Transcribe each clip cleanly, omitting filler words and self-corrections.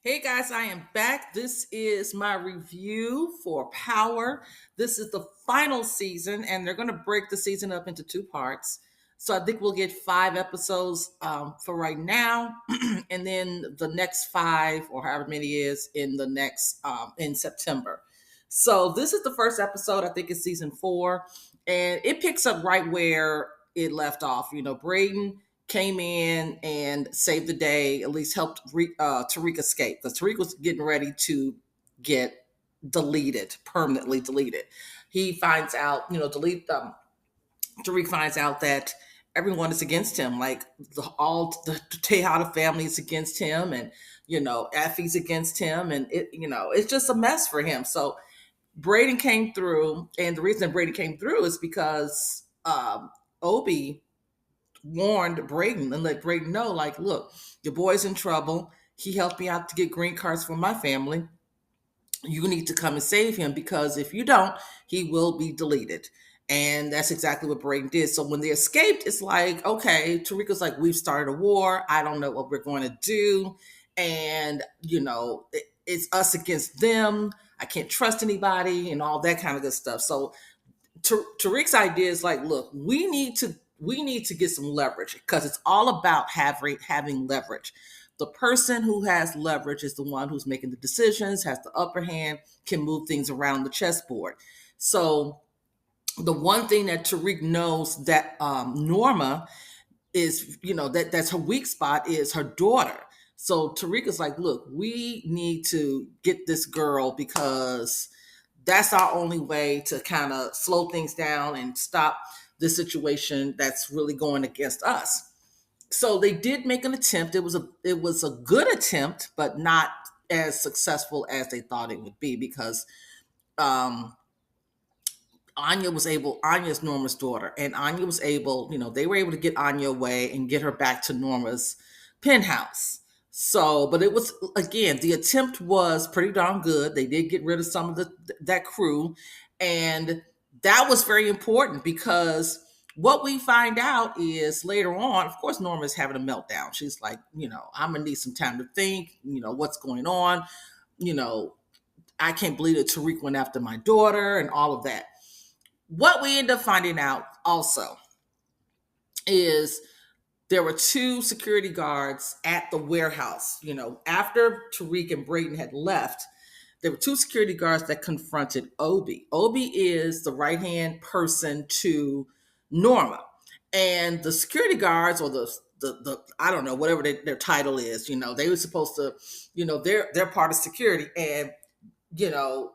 Hey guys, I am back. This is my review for Power. This is the final season, and they're going to break the season up into two parts. So I think we'll get 5 episodes for right now, and then the next five or however many is in the next in September. So this is the first episode. I think it's season 4, and it picks up right where it left off. Braden came in and saved the day, at least helped Tariq escape because Tariq was getting ready to get permanently deleted. He finds out, Tariq finds out that everyone is against him. Like all the Tejada family is against him, and Effie's against him, and it's just a mess for him. So Braden came through, and the reason Braden came through is because Obi warned Braden and let Braden know, like, look, your boy's in trouble. He helped me out to get green cards for my family. You need to come and save him because if you don't, he will be deleted. And that's exactly what Braden did. So when they escaped, it's like, okay, Tariq's like, we've started a war. I don't know what we're going to do. And, it's us against them. I can't trust anybody and all that kind of good stuff. So Tariq's idea is like, look, we need to get some leverage because it's all about having leverage. The person who has leverage is the one who's making the decisions, has the upper hand, can move things around the chessboard. So the one thing that Tariq knows that Norma is, that's her weak spot is her daughter. So Tariq is like, look, we need to get this girl because that's our only way to kind of slow things down and stop the situation that's really going against us. So they did make an attempt. It was a good attempt, but not as successful as they thought it would be because um, Anya's Norma's daughter, and Anya was able, they were able to get Anya away and get her back to Norma's penthouse. So, but it was, again, the attempt was pretty darn good. They did get rid of some of that crew, and that was very important because what we find out is later on, of course, Norma's having a meltdown. She's like, I'm gonna need some time to think, what's going on, you know, I can't believe that Tariq went after my daughter and all of that. What we end up finding out also is there were two security guards at the warehouse. After Tariq and Braden had left, there were two security guards that confronted Obi. Obi is the right hand person to Norma, and the security guards, or the I don't know, whatever their title is. They were supposed to, they're part of security, and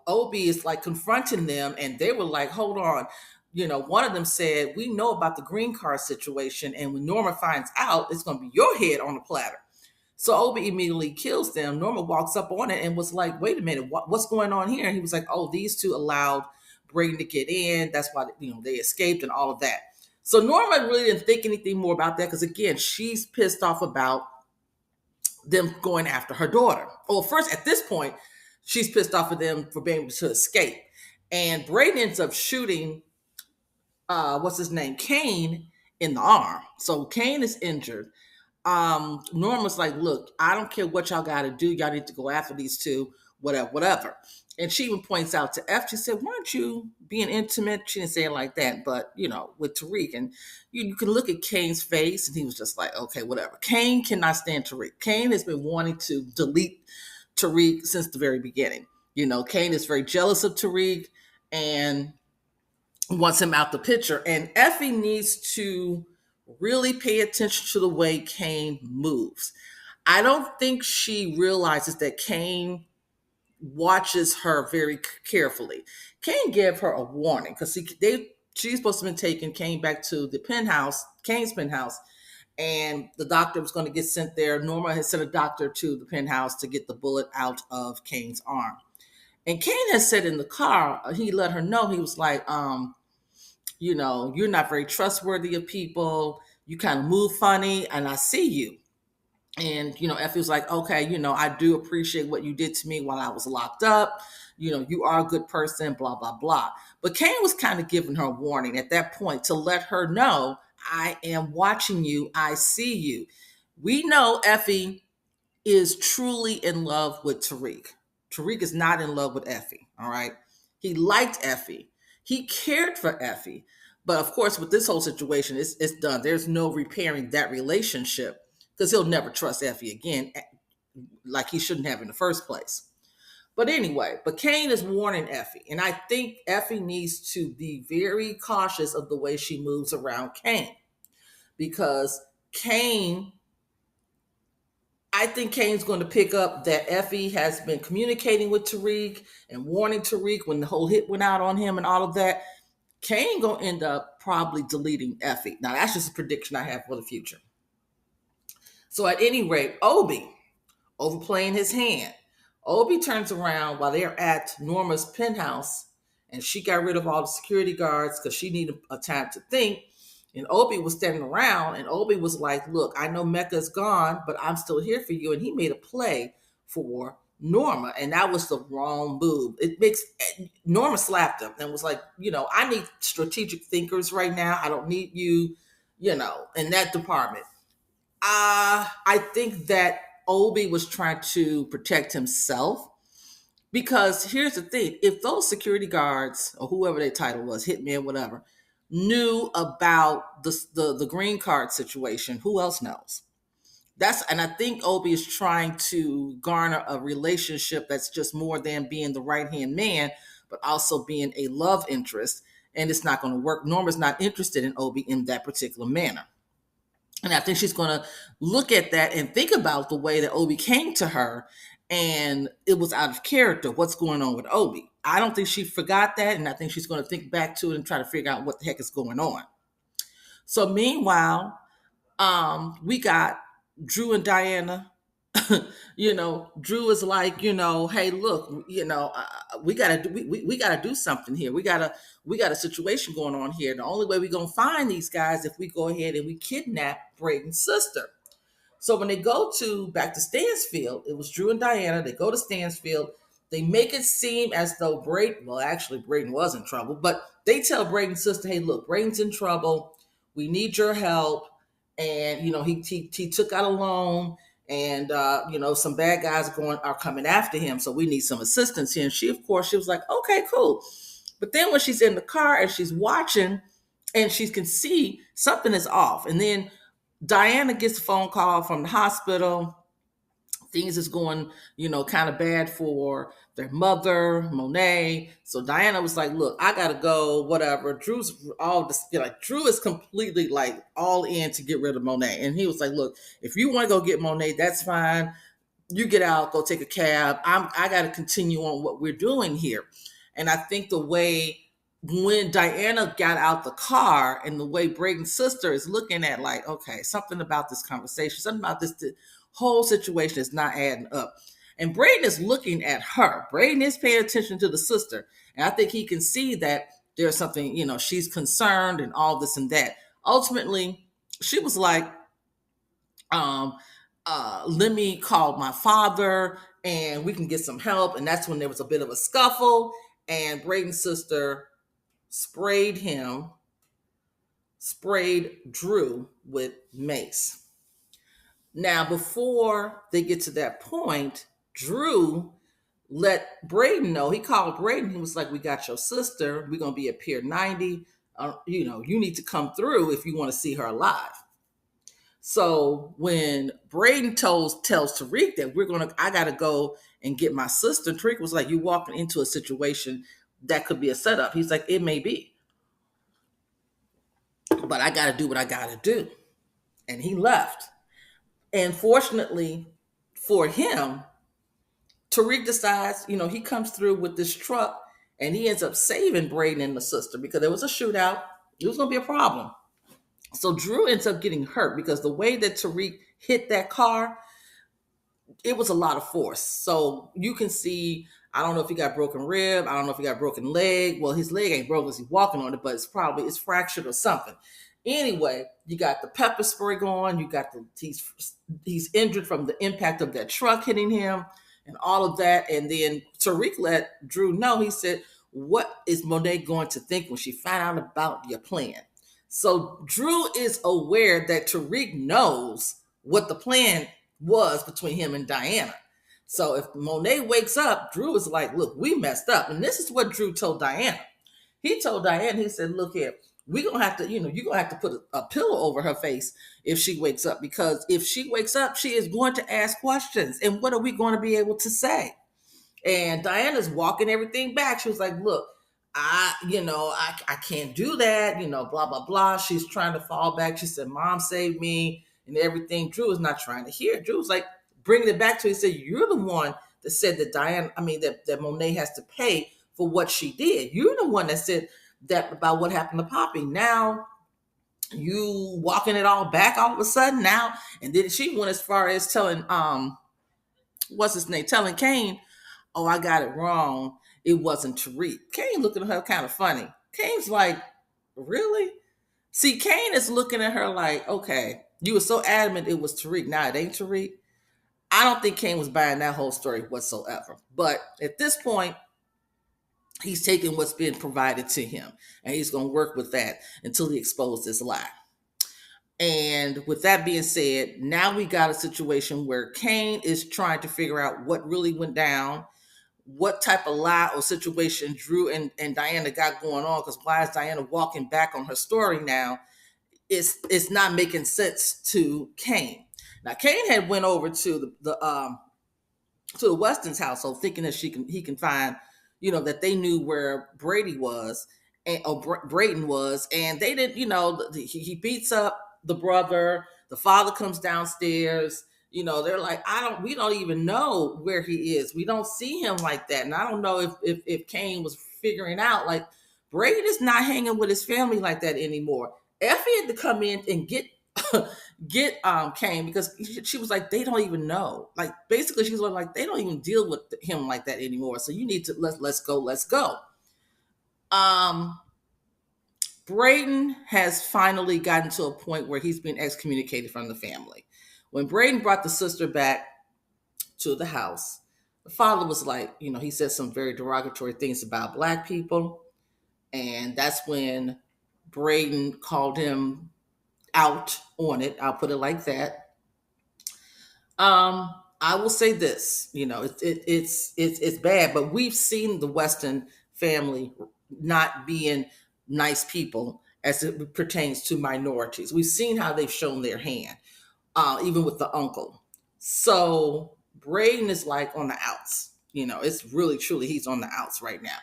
Obi is like confronting them, and they were like, hold on. One of them said, we know about the green card situation, and when Norma finds out, it's going to be your head on the platter. So Obi immediately kills them. Norma walks up on it and was like, wait a minute, what's going on here? And he was like, oh, these two allowed Braden to get in. That's why, they escaped and all of that. So Norma really didn't think anything more about that because, again, she's pissed off about them going after her daughter. Well, first, at this point, she's pissed off at them for being able to escape. And Braden ends up shooting, what's his name, Kane, in the arm. So Kane is injured. Norma's like, look, I don't care what y'all got to do. Y'all need to go after these two, whatever. And she even points out to F, she said, weren't you being intimate? She didn't say it like that, but, with Tariq. And you can look at Kane's face, and he was just like, okay, whatever. Kane cannot stand Tariq. Kane has been wanting to delete Tariq since the very beginning. Kane is very jealous of Tariq and wants him out the picture. And Effie needs to really pay attention to the way Kane moves. I don't think she realizes that Kane watches her very carefully. Kane gave her a warning because she's supposed to have been taking Kane back to the penthouse, Kane's penthouse, and the doctor was going to get sent there. Norma had sent a doctor to the penthouse to get the bullet out of Kane's arm. And Kane has said in the car, he let her know, he was like, you're not very trustworthy of people. You kind of move funny, and I see you. And, Effie was like, okay, I do appreciate what you did to me while I was locked up. You are a good person, blah, blah, blah. But Kane was kind of giving her a warning at that point to let her know, I am watching you. I see you. We know Effie is truly in love with Tariq. Tariq is not in love with Effie. All right. He liked Effie. He cared for Effie. But of course, with this whole situation, it's done. There's no repairing that relationship because he'll never trust Effie again, like he shouldn't have in the first place. But anyway, but Kane is warning Effie. And I think Effie needs to be very cautious of the way she moves around Kane because Kane I think Kane's going to pick up that Effie has been communicating with Tariq and warning Tariq when the whole hit went out on him and all of that. Kane gonna end up probably deleting Effie. Now that's just a prediction I have for the future. So at any rate, Obi overplaying his hand. Obi turns around while they're at Norma's penthouse, and she got rid of all the security guards because she needed a time to think. And Obi was standing around, and Obi was like, "Look, I know Mecca's gone, but I'm still here for you." And he made a play for Norma, and that was the wrong move. It makes Norma slapped him and was like, "I need strategic thinkers right now. I don't need you, in that department." I think that Obi was trying to protect himself because here's the thing: if those security guards or whoever their title was, hitman, whatever, knew about the green card situation, who else knows? And I think Obi is trying to garner a relationship that's just more than being the right hand man, but also being a love interest. And it's not going to work. Norma's not interested in Obi in that particular manner. And I think she's going to look at that and think about the way that Obi came to her, and it was out of character. What's going on with Obi? I don't think she forgot that, and I think she's going to think back to it and try to figure out what the heck is going on. So meanwhile, we got Drew and Diana. Drew is like, hey, look, we gotta do something here. We got a situation going on here. The only way we're gonna find these guys if we go ahead and we kidnap Braden's sister. So when they go back to Stansfield, it was Drew and Diana. They go to Stansfield. They make it seem as though Braden was in trouble, but they tell Braden's sister, hey, look, Braden's in trouble. We need your help. And, he took out a loan, and, some bad guys are coming after him. So we need some assistance here. And she was like, okay, cool. But then when she's in the car and she's watching and she can see something is off. And then Diana gets a phone call from the hospital. Things is going, kind of bad for their mother, Monet. So Diana was like, look, I gotta go, whatever. Drew's Drew is completely like all in to get rid of Monet. And he was like, look, if you want to go get Monet, that's fine. You get out, go take a cab. I gotta continue on what we're doing here. And I think the way when Diana got out the car and the way Braden's sister is looking at, like, okay, something about this conversation, something about this whole situation is not adding up. And Braden is looking at her. Braden is paying attention to the sister. And I think he can see that there's something, she's concerned and all this and that. Ultimately, she was like, let me call my father and we can get some help. And that's when there was a bit of a scuffle, and Braden's sister sprayed Drew with mace. Now, before they get to that point, Drew let Braden know. He called Braden. He was like, we got your sister. We're going to be at Pier 90. You need to come through if you want to see her alive. So when Braden tells Tariq that I got to go and get my sister, Tariq was like, you walking into a situation that could be a setup. He's like, it may be, but I got to do what I got to do. And he left. And fortunately for him, Tariq decides, he comes through with this truck and he ends up saving Braden and the sister because there was a shootout. It was going to be a problem. So Drew ends up getting hurt because the way that Tariq hit that car, it was a lot of force. So you can see, I don't know if he got broken rib. I don't know if he got broken leg. Well, his leg ain't broken because he's walking on it, but it's fractured or something. Anyway, you got the pepper spray going. You got he's injured from the impact of that truck hitting him and all of that. And then Tariq let Drew know. He said, what is Monet going to think when she find out about your plan? So Drew is aware that Tariq knows what the plan was between him and Diana. So if Monet wakes up, Drew is like, look, we messed up. And this is what Drew told Diana. He told Diana, he said, look here, we're gonna have to, you're gonna have to put a pillow over her face if she wakes up, because if she wakes up, she is going to ask questions. And what are we going to be able to say? And Diana's walking everything back. She was like, look, I can't do that, blah, blah, blah. She's trying to fall back. She said, Mom saved me and everything. Drew is not trying to hear. Drew was like, bringing it back to her. He said, you're the one that said that that Monet has to pay for what she did. You're the one that said that about what happened to Poppy. Now you walking it all back all of a sudden now. And then she went as far as telling, what's his name? Telling Kane, oh, I got it wrong. It wasn't Tariq. Kane looking at her kind of funny. Kane's like, really? See, Kane is looking at her like, okay, you were so adamant it was Tariq. Now it ain't Tariq. I don't think Kane was buying that whole story whatsoever. But at this point, he's taking what's been provided to him, and he's going to work with that until he exposes this lie. And with that being said, now we got a situation where Kane is trying to figure out what really went down, what type of lie or situation Drew and Diana got going on, because why is Diana walking back on her story now? It's not making sense to Kane. Now Kane had went over to the Weston's household thinking that he can find, that they knew where Brady was or Brayton was, and they didn't, he beats up the brother, the father comes downstairs. They're like, we don't even know where he is. We don't see him like that. And I don't know if Kane was figuring out like Brayden is not hanging with his family like that anymore. Effie had to come in and get Kane, because she was like, they don't even know. Like basically she's like, they don't even deal with him like that anymore. So you need to let's go. Brayden has finally gotten to a point where he's been excommunicated from the family. When Brayden brought the sister back to the house, the father was like, he said some very derogatory things about Black people. And that's when Brayden called him out on it. I'll put it like that. I will say this, it's bad, but we've seen the Weston family not being nice people as it pertains to minorities. We've seen how they've shown their hand, even with the uncle. So Braden is like on the outs. It's really truly he's on the outs right now.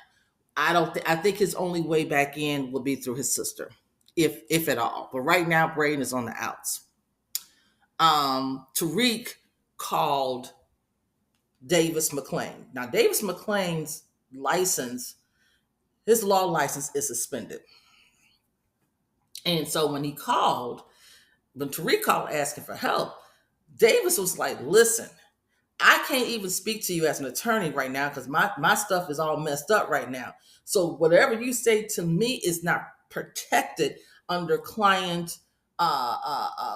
I think his only way back in will be through his sister, if at all. But right now, Braden is on the outs. Tariq called Davis McLean. Now, Davis McLean's license, his law license is suspended. And so when Tariq called asking for help, Davis was like, listen, I can't even speak to you as an attorney right now because my stuff is all messed up right now. So whatever you say to me is not protected under client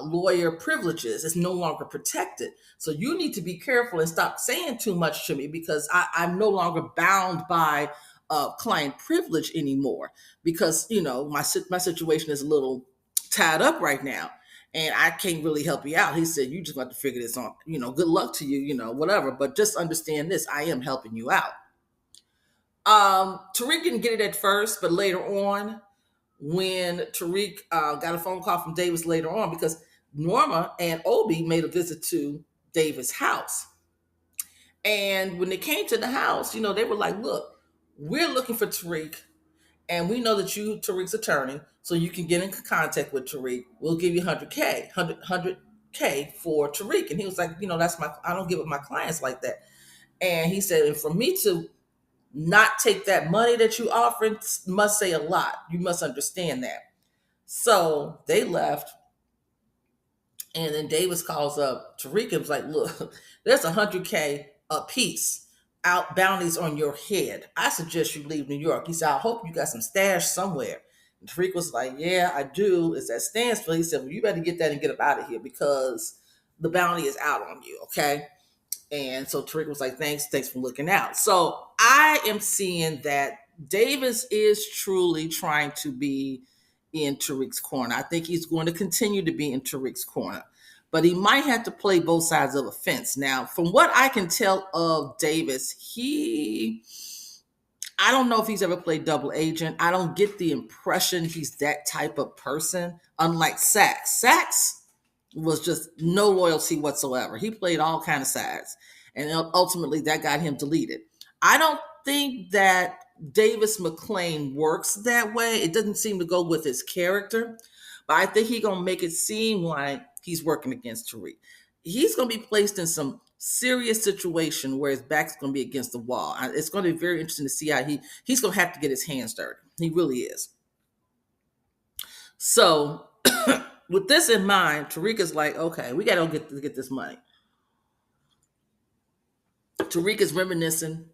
lawyer privileges. It's no longer protected. So you need to be careful and stop saying too much to me because I'm no longer bound by client privilege anymore because, my situation is a little tied up right now and I can't really help you out. He said, you just got to figure this on, good luck to you, whatever. But just understand this, I am helping you out. Tariq didn't get it at first, but later on, when Tariq got a phone call from Davis later on, because Norma and Obi made a visit to Davis' house. And when they came to the house, they were like, look, we're looking for Tariq. And we know that you Tariq's attorney, so you can get in contact with Tariq. We'll give you 100K for Tariq. And he was like, I don't give up my clients like that. And he said, and for me to not take that money that you offered must say a lot. You must understand that. So they left. And then Davis calls up Tariq and was like, look, there's 100K a piece out bounties on your head. I suggest you leave New York. He said, I hope you got some stash somewhere. And Tariq was like, yeah, I do. It's at Stansfield. He said, well, you better get that and get up out of here because the bounty is out on you. Okay. And so Tariq was like, thanks for looking out. So I am seeing that Davis is truly trying to be in Tariq's corner. I think he's going to continue to be in Tariq's corner. but he might have to play both sides of a fence. Now, from what I can tell of Davis, I don't know if he's ever played double agent. I don't get the impression he's that type of person, unlike Sax. Sax was just no loyalty whatsoever. He played all kind of sides, and ultimately that got him deleted. I don't think that Davis McLean works that way. It doesn't seem to go with his character, but I think he's gonna make it seem like he's working against Tariq. He's gonna be placed in some serious situation where his back's gonna be against the wall. It's gonna be very interesting to see how he's gonna have to get his hands dirty. He really is. So with this in mind, Tariq is like, okay, we gotta get this money. Tariq is reminiscing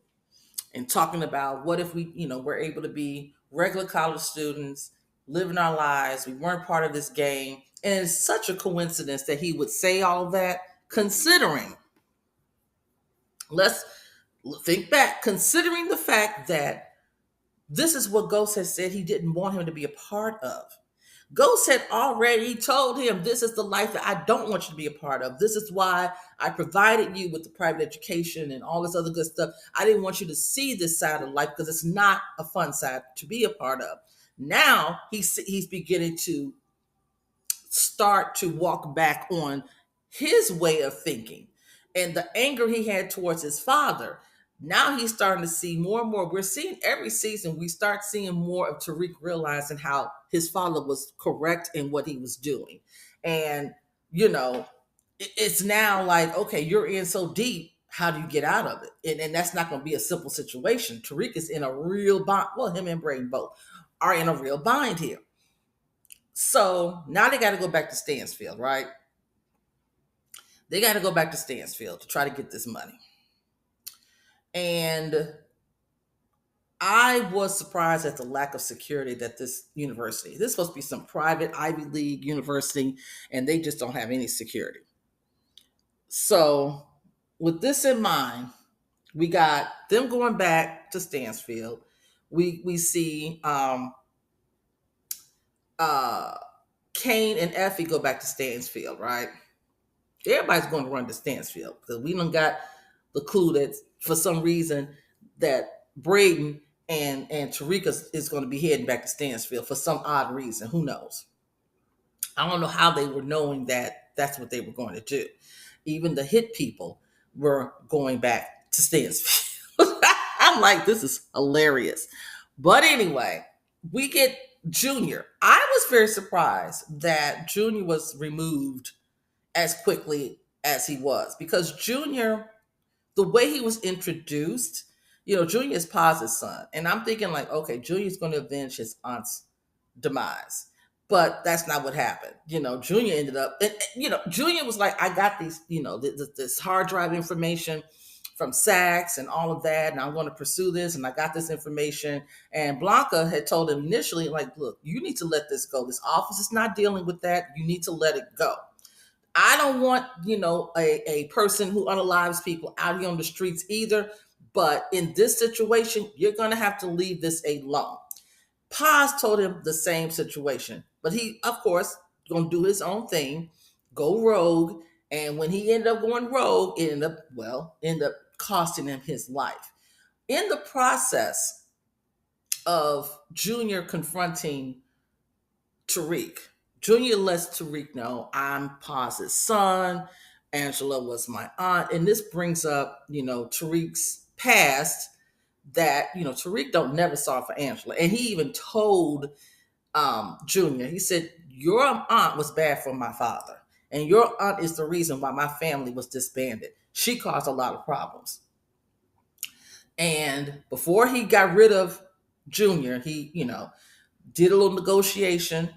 and talking about what if we, we're able to be regular college students, living our lives. We weren't part of this game. And it's such a coincidence that he would say all of that, considering, let's think back, considering the fact that this is what Ghost has said he didn't want him to be a part of. Ghost had already told him, this is the life that I don't want you to be a part of. This is why I provided you with the private education and all this other good stuff. I didn't want you to see this side of life because it's not a fun side to be a part of. Now he's beginning to start to walk back on his way of thinking, and the anger he had towards his father. Now he's starting to see more and more. We're seeing every season, we start seeing more of Tariq realizing how his father was correct in what he was doing. And, it's now like, okay, you're in so deep. How do you get out of it? And that's not going to be a simple situation. Tariq is in a real bind. Well, him and Braden both are in a real bind here. So now they got to go back to Stansfield, right? They got to go back to Stansfield to try to get this money. And I was surprised at the lack of security that this university, this is supposed to be some private Ivy League university, and they just don't have any security. So with this in mind, we got them going back to Stansfield. We see Kane and Effie go back to Stansfield, right? Everybody's going to run to Stansfield because we done got the clue that for some reason that Braden and Tarika is going to be heading back to Stansfield for some odd reason. Who knows? I don't know how they were knowing that that's what they were going to do. Even the hit people were going back to Stansfield. I'm like, this is hilarious. But anyway, we get Junior. I was very surprised that Junior was removed as quickly as he was, because Junior, the way he was introduced, Junior is Paz's son. And I'm thinking like, okay, Junior's going to avenge his aunt's demise. But that's not what happened. Junior ended up, Junior was like, I got these, this hard drive information from Saks and all of that, and I'm going to pursue this, and I got this information. And Blanca had told him initially, like, look, you need to let this go. This office is not dealing with that. You need to let it go. I don't want, a person who unalives people out here on the streets either. But in this situation, you're going to have to leave this alone. Paz told him the same situation. But he, of course, going to do his own thing, go rogue. And when he ended up going rogue, it ended up costing him his life. In the process of Junior confronting Tariq, Junior lets Tariq know, I'm Paz's son. Angela was my aunt. And this brings up, Tariq's past that, Tariq never saw for Angela. And he even told Junior, he said, your aunt was bad for my father. And your aunt is the reason why my family was disbanded. She caused a lot of problems. And before he got rid of Junior, he, did a little negotiation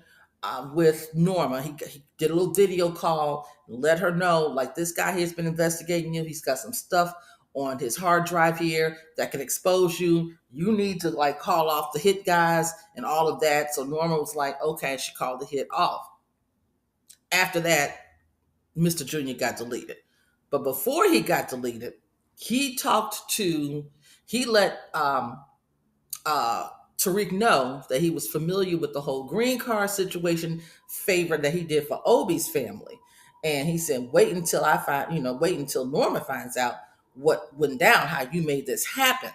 with Norma. He did a little video call, let her know, like, this guy has been investigating you. He's got some stuff on his hard drive here that can expose you. You need to call off the hit guys and all of that. So Norma was like, okay, she called the hit off. After that, Mr. Junior got deleted. But before he got deleted, he let Tariq know that he was familiar with the whole green card situation favor that he did for Obi's family. And he said, wait until I find, wait until Norma finds out what went down, how you made this happen.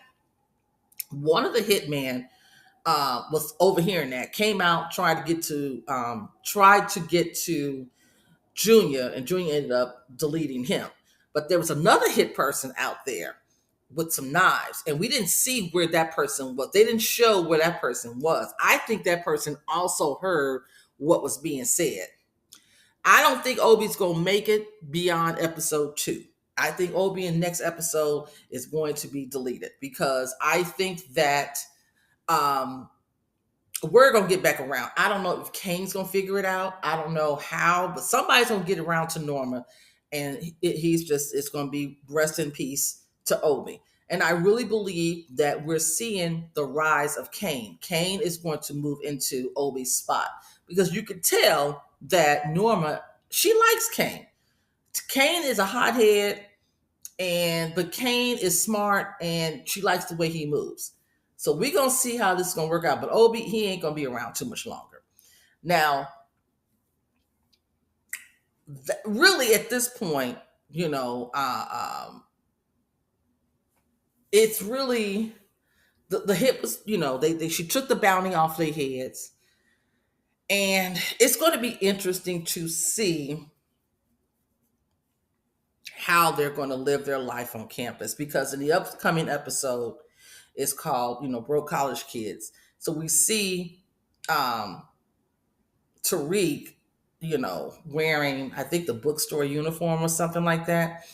One of the hitmen was overhearing that, came out, tried to get to Junior, and Junior ended up deleting him. But there was another hit person out there with some knives, and we didn't see where that person was. They didn't show where that person was. I think that person also heard what was being said. I don't think Obi's gonna make it beyond episode 2. I think Obi in next episode is going to be deleted because I think that um we're gonna get back around. I don't know if Kane's gonna figure it out. I don't know how, but somebody's gonna get around to Norma, and he's just, it's gonna be rest in peace to Obi. And I really believe that we're seeing the rise of Kane. Kane is going to move into Obi's spot because you could tell that Norma, she likes Kane. Kane is a hothead, but Kane is smart and she likes the way he moves. So we're gonna see how this is gonna work out. But Obi, he ain't gonna be around too much longer. Now, really at this point, it's really the hit was, they she took the bounty off their heads, and it's going to be interesting to see how they're going to live their life on campus, because in the upcoming episode is called, Broke College Kids. So we see um Tariq, wearing, I think, the bookstore uniform or something like that.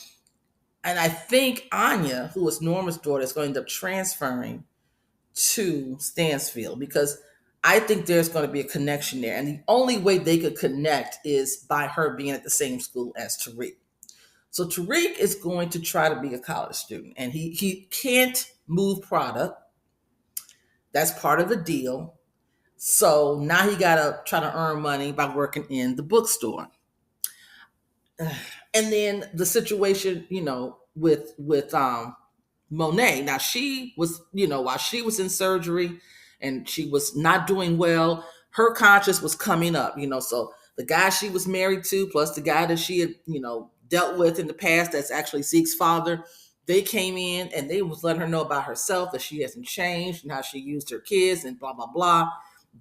And I think Anya, who is Norma's daughter, is going to end up transferring to Stansfield, because I think there's going to be a connection there. And the only way they could connect is by her being at the same school as Tariq. So Tariq is going to try to be a college student, and he can't move product. That's part of the deal. So now he got to try to earn money by working in the bookstore. And then the situation, with Monet. Now she was, while she was in surgery and she was not doing well, her conscience was coming up, so the guy she was married to, plus the guy that she had, dealt with in the past, that's actually Zeke's father, they came in and they was letting her know about herself, that she hasn't changed and how she used her kids and blah blah blah.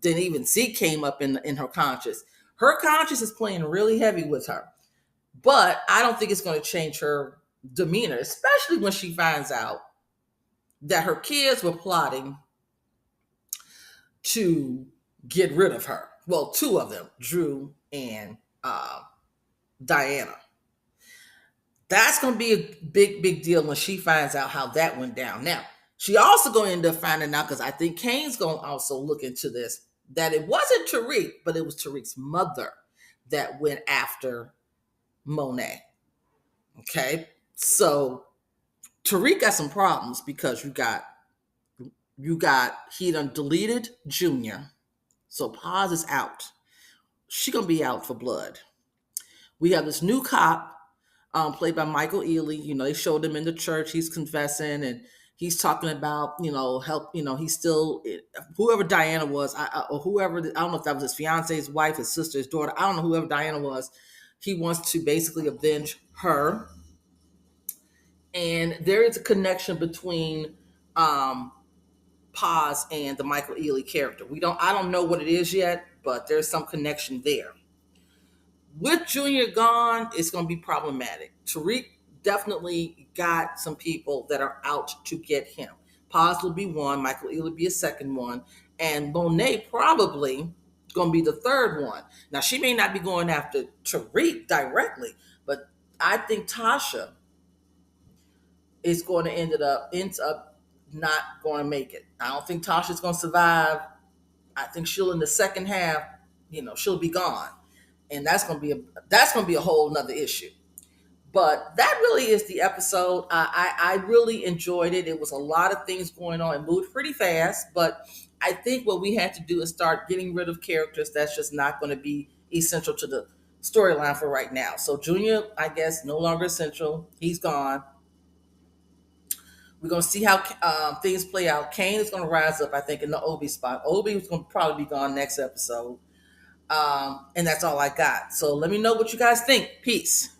Then even Zeke came up in her conscience. Her conscience is playing really heavy with her, but I don't think it's going to change her demeanor, especially when she finds out that her kids were plotting to get rid of her. Well, two of them, Drew and Diana. That's going to be a big, big deal when she finds out how that went down. Now, she also going to end up finding out, because I think Kane's going to also look into this, that it wasn't Tariq, but it was Tariq's mother that went after Monet. Okay? So Tariq got some problems, because he done deleted Junior. So Paz is out. She gonna be out for blood. We have this new cop, played by Michael Ealy. They showed him in the church. He's confessing, and he's talking about, help. He's still, whoever Diana was, or whoever, I don't know if that was his fiance, his wife, his sister, his daughter. I don't know, whoever Diana was. He wants to basically avenge her, and there is a connection between Paz and the Michael Ealy character. I don't know what it is yet, but there's some connection there. With Junior gone, it's going to be problematic. Tariq definitely got some people that are out to get him. Paz will be one, Michael Ealy will be a second one, and Monet probably going to be the third one. Now, she may not be going after Tariq directly, but I think Tasha is going to ends up not going to make it. I don't think Tasha's going to survive. I think she'll, in the second half, she'll be gone, and that's going to be a whole nother issue. But that really is the episode. I really enjoyed it. It was a lot of things going on. It moved pretty fast, but I think what we had to do is start getting rid of characters that's just not going to be essential to the storyline for right now. So Junior, I guess, no longer essential. He's gone. We're going to see how things play out. Kane is going to rise up, I think, in the Obi spot. Obi is going to probably be gone next episode. And that's all I got. So let me know what you guys think. Peace.